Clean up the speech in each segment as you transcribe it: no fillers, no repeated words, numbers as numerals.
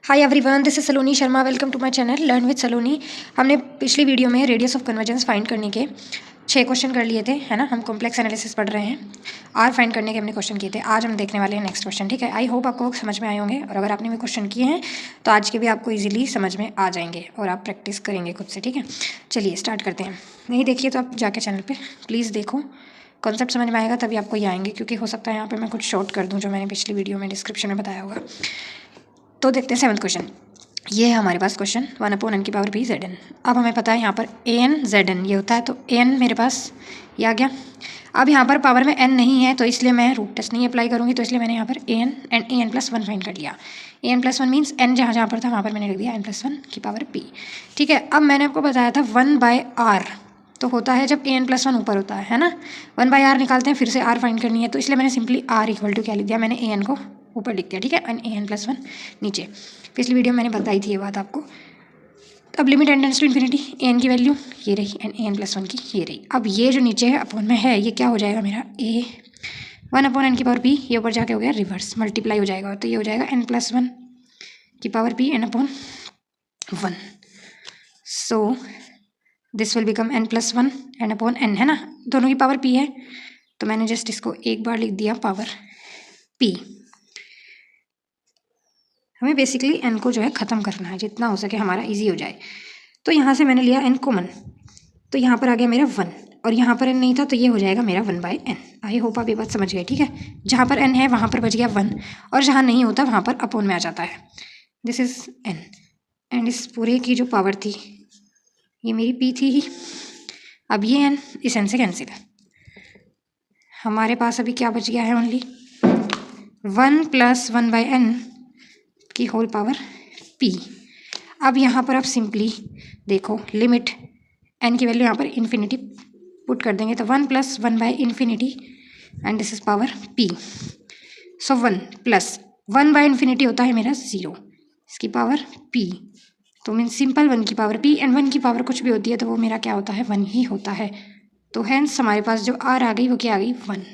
Hi everyone, this is Saloni Sharma. Welcome to my channel learn with Saloni. हमने पिछली video में radius of convergence find करने के 6 क्वेश्चन कर लिए थे, है ना। हम कॉम्प्लेक्स एनालिसिस पढ़ रहे हैं। आर फाइंड करने के हमने क्वेश्चन किए थे। आज हम देखने वाले हैं नेक्स्ट क्वेश्चन, ठीक है। आई होप आपको समझ में आए होंगे, और अगर आपने भी क्वेश्चन किए हैं तो आज के भी आपको ईजिली समझ में आ जाएंगे और आप प्रैक्टिस करेंगे खुद से, ठीक है। चलिए स्टार्ट करते हैं। नहीं देखिए तो आप जाके चैनल पर प्लीज़ देखो, कॉन्सेप्ट समझ में आएगा तभी आपको ये आएंगे, क्योंकि हो सकता है यहाँ पर मैं कुछ शॉर्ट कर दूँ जो मैंने पिछली वीडियो में डिस्क्रिप्शन में बताया होगा। तो देखते हैं 7th क्वेश्चन। ये है हमारे पास क्वेश्चन 1/n की पावर p zn। अब हमें पता है यहाँ पर an zn ये होता है, तो an मेरे पास ये आ गया। अब यहाँ पर पावर में n नहीं है तो इसलिए मैं रूट टेस्ट नहीं अप्लाई करूँगी, तो इसलिए मैंने यहाँ पर an एंड an+1 फाइंड कर लिया। an+1 मीन्स n जहाँ जहाँ पर था वहाँ पर मैंने लिख दिया n+1 की पावर p, ठीक है। अब मैंने आपको बताया था 1/r तो होता है जब an+1 ऊपर होता है ना। 1/r निकालते हैं, फिर से r फाइंड करनी है, तो इसलिए मैंने सिंपली r इक्वल टू क्या लिख दिया, मैंने an को ऊपर लिख दिया, ठीक है, एंड an+1 नीचे। पिछली वीडियो में मैंने बताई थी ये बात आपको। अब limit n tends to infinity, an की वैल्यू ये रही एंड an+1 की ये रही। अब ये जो नीचे है अपॉन में है, ये क्या हो जाएगा मेरा a 1/n की पावर p, ये ऊपर जाके हो गया रिवर्स मल्टीप्लाई हो जाएगा, तो ये हो जाएगा n+1 की power p n/1। So this will become n+1 n/n, है ना। दोनों की पावर p है, तो मैंने जस्ट इसको एक बार लिख दिया पावर p। हमें बेसिकली n को जो है ख़त्म करना है, जितना हो सके हमारा इजी हो जाए। तो यहाँ से मैंने लिया n कॉमन, तो यहाँ पर आ गया मेरा 1, और यहाँ पर n नहीं था तो ये हो जाएगा मेरा 1/n। आई होप आप ये बात समझ गए, ठीक है। जहाँ पर n है वहाँ पर बच गया 1, और जहाँ नहीं होता वहाँ पर अपोन में आ जाता है। दिस इज n, एंड इस पूरे की जो पावर थी ये मेरी p थी ही। अब ये n इस n से कैंसिल, हमारे पास अभी क्या बच गया है, ओनली 1 + 1/n की होल पावर p। अब यहाँ पर आप सिंपली देखो, लिमिट n की वैल्यू यहाँ पर इन्फिनिटी पुट कर देंगे, तो 1 + 1/∞, and this is power p। सो 1 + 1/∞ होता है मेरा 0, इसकी पावर p, तो मीन सिंपल 1 की पावर p, एंड 1 की पावर कुछ भी होती है तो वो मेरा क्या होता है, 1 ही होता है। तो हैंस हमारे पास जो r आ गई वो क्या आ गई, 1।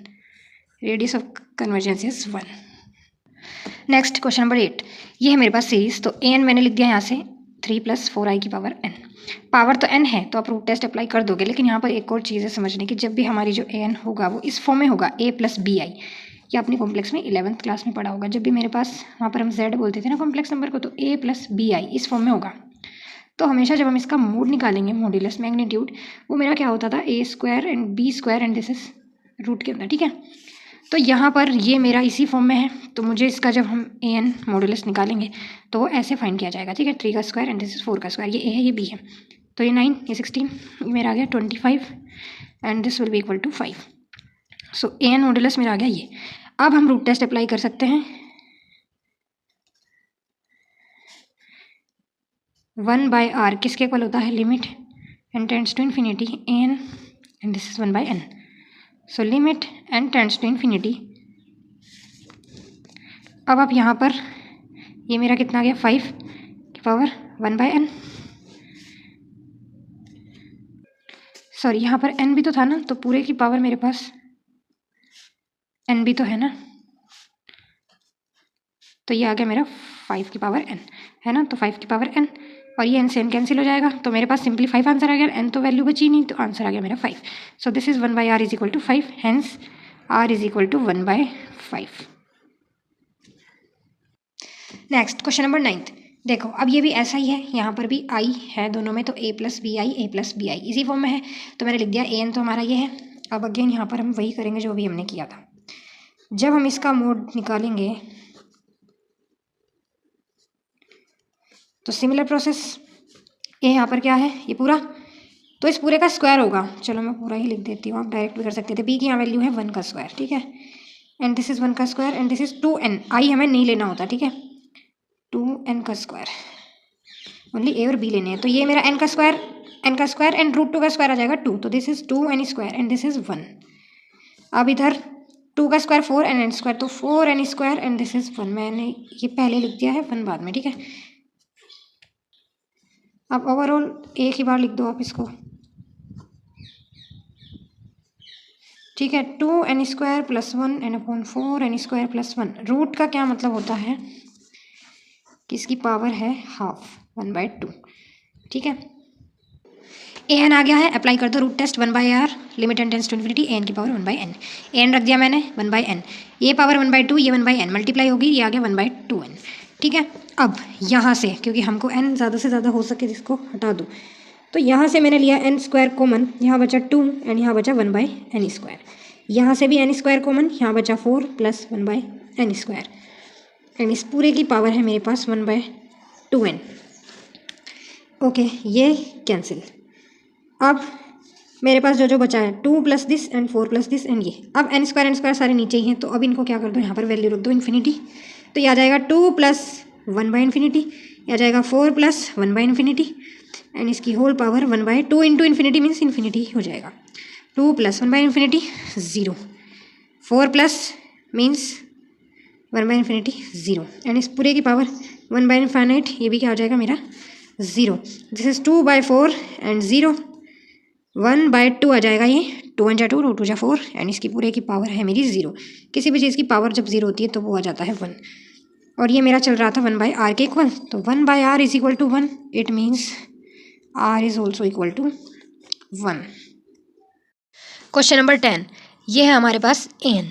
Radius of convergence is 1। Next question number 8, ये है मेरे पास सीरीज। तो an मैंने लिख दिया यहाँ से 3 + 4i की पावर n। पावर तो n है तो आप रूट टेस्ट अप्लाई कर दोगे, लेकिन यहाँ पर एक और चीज़ है समझने की। जब भी हमारी जो an होगा वो इस फॉर्म में होगा a + bi। ये अपनी कॉम्प्लेक्स में 11th क्लास में पढ़ा होगा। जब भी मेरे पास वहाँ पर हम z बोलते थे ना कॉम्प्लेक्स नंबर को, तो a + bi इस फॉर्म में होगा। तो हमेशा जब हम इसका मोड निकालेंगे, मॉड्यूलस मैग्नीट्यूड, वो मेरा क्या होता था, a² and b² and this is root के अंदर, ठीक है। तो यहाँ पर ये मेरा इसी फॉर्म में है, तो मुझे इसका जब हम an मॉड्यूलस निकालेंगे तो वो ऐसे फाइंड किया जाएगा, ठीक है। 3 का स्क्वायर एंड दिस इज 4 का स्क्वायर, ये a है ये b है, तो ये 9 ये 16, ये मेरा आ गया 25, and this will be equal to 5। So an modulus मेरा आ गया ये। अब हम रूट टेस्ट अप्लाई कर सकते हैं। 1/r किसके इक्वल होता है, limit n tends to infinity an and this is 1/n। So limit n tends to infinity. अब आप यहाँ पर ये मेरा कितना आ गया, 5 की पावर 1/n। सॉरी यहाँ पर n भी तो था ना, तो पूरे की पावर मेरे पास n भी तो है ना, तो ये आ गया मेरा 5 की पावर n, है ना। तो 5 की पावर n, और ये n से n कैंसिल हो जाएगा, तो मेरे पास सिंपली 5 आंसर आ गया। n तो वैल्यू बची नहीं, तो आंसर आ गया मेरा 5। So this is 1/r is equal to 5, hence r is equal to 1/5। Next question number 9। देखो अब ये भी ऐसा ही है, यहाँ पर भी i है दोनों में, तो a + bi इसी फॉर्म में है, तो मैंने लिख दिया an तो हमारा ये है। अब अगेन यहाँ पर हम वही करेंगे जो अभी हमने किया था। जब हम इसका मोड निकालेंगे तो सिमिलर प्रोसेस, ये यहाँ पर क्या है, ये पूरा, तो इस पूरे का स्क्वायर होगा। चलो मैं पूरा ही लिख देती हूँ, आप डायरेक्ट भी कर सकते थे। b की यहाँ वैल्यू है 1 का स्क्वायर, ठीक है, एंड दिस इज 1 का square and this is 2n। i हमें नहीं लेना होता, ठीक है, 2n का स्क्वायर, ओनली a और b लेने हैं। तो ये मेरा n का स्क्वायर एंड √2 का स्क्वायर आ जाएगा 2, तो this is 2n² and this is 1। अब इधर 2 का स्क्वायर 4n², तो 4n² एंड दिस इज 1। मैंने ये पहले लिख दिया है 1 बाद में, ठीक है। अब ओवरऑल एक ही बार लिख दो आप इसको, ठीक है। 2n² + 1 n/4 n² + 1। रूट का क्या मतलब होता है किसकी पावर है हाफ 1/2। ठीक है, ए एन आ गया है, अप्लाई कर दो root test 1/r limit N tends to infinity A N की पावर 1/n। ए एन रख दिया मैंने 1/n, ये पावर 1/2 ये 1/n मल्टीप्लाई होगी, ये आ गया 1/2n। ठीक है, अब यहाँ से क्योंकि हमको n ज़्यादा से ज़्यादा हो सके जिसको हटा दो, तो यहाँ से मैंने लिया n² कॉमन, यहाँ बचा 2 एंड यहाँ बचा 1/n²। यहाँ से भी n² कॉमन, यहाँ बचा 4 प्लस 1/n² एंड इस पूरे की पावर है मेरे पास 1/2n। ओके, ये कैंसिल। अब मेरे पास जो जो बचा है 2 plus this and 4 plus this and ये, अब n² सारे नीचे ही हैं, तो अब इनको क्या कर दो, यहाँ पर वैल्यू रख दो इन्फिनिटी, तो ये आ जाएगा 2 प्लस 1/∞, ये आ जाएगा 4 प्लस 1/∞, एंड इसकी whole power 1/2 into infinity means infinity हो जाएगा। 2 प्लस 1/∞ 0, 4 प्लस मीन्स 1/∞ 0 एंड इस पूरे की पावर 1/∞, ये भी क्या हो जाएगा मेरा 0। दिस इज 2/4 एंड 0, 1/2 आ जाएगा, ये 2 × 2 2 × 4 एंड इसकी पूरे की पावर है मेरी 0। किसी भी चीज़ की पावर जब 0 होती है तो वो आ जाता है 1, और ये मेरा चल रहा था 1/r के इक्वल, तो 1/r is equal to 1, it means r is also equal to 1। Question number 10, ये है हमारे पास an,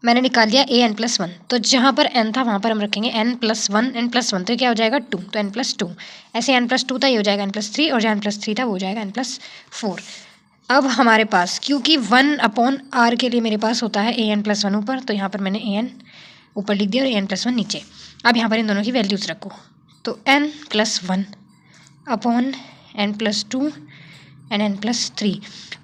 मैंने निकाल दिया an+1, तो जहाँ पर n था वहाँ पर हम रखेंगे n+1 n+1, तो क्या हो जाएगा 2, तो n+2, ऐसे n+2 था ये हो जाएगा n+3, और जहाँ n+3 था वो हो जाएगा n+4। अब हमारे पास क्योंकि 1/r के लिए मेरे पास होता है an+1 ऊपर, तो यहाँ पर मैंने an ऊपर लिख दिया और an+1 नीचे। अब यहाँ पर इन दोनों की वैल्यूज़ रखो, तो n+1 upon n+2 and n+3,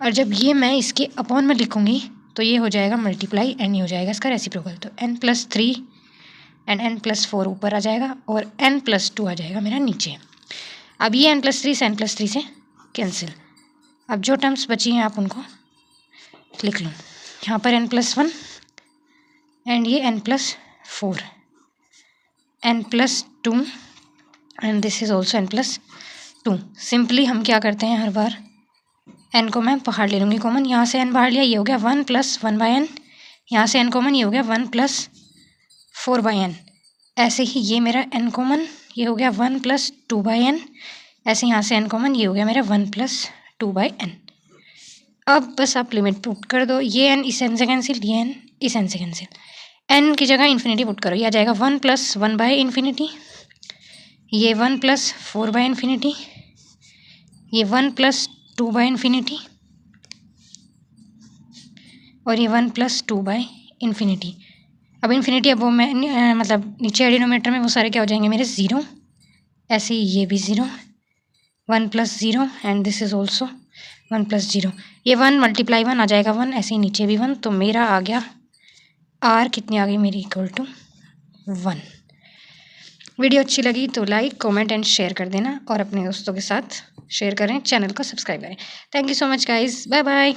और जब ये मैं इसके अपॉन में लिखूँगी तो ये हो जाएगा मल्टीप्लाई एन, ये हो जाएगा इसका रेसिप्रोकल, तो n+3 एंड n+4 ऊपर आ जाएगा और n+2 आ जाएगा मेरा नीचे। अब ये n+3 से कैंसिल, अब जो टर्म्स बची हैं आप उनको लिख लो, यहाँ पर n+1 एंड ये n+4 n+2 and this is also n+2। Simply हम क्या करते हैं, हर बार n को मैं बाहर ले लूँगी कॉमन, यहाँ से n बाहर लिया, ये हो गया 1 + 1/n, यहाँ से n कॉमन, ये हो गया 1 + 4/n, ऐसे ही ये मेरा n कॉमन, ये हो गया 1 + 2/n, ऐसे यहाँ से n कॉमन, ये हो गया मेरा 1 + 2/n। अब बस आप लिमिट पुट कर दो, ये n इस n से कैंसिल, ये n इस n से कैंसिल, n की जगह इन्फिनिटी पुट करो, ये आ जाएगा 1 + 1/∞, ये 1 + 4/∞, ये 1 + 2/∞, और ये 1 + 2/∞। अब इन्फिनिटी, अब वो मैं मतलब नीचे डिनोमिनेटर में वो सारे क्या हो जाएंगे मेरे 0, ऐसे ही ये भी 0, 1 + 0 एंड दिस इज ऑल्सो 1 + 0, ये 1 × 1 आ जाएगा 1, ऐसे ही नीचे भी 1, तो मेरा आ गया r कितनी आ गई मेरी इक्वल टू 1। वीडियो अच्छी लगी तो लाइक कमेंट एंड शेयर कर देना, और अपने दोस्तों के साथ शेयर करें, चैनल को सब्सक्राइब करें। Thank you so much guys, bye bye.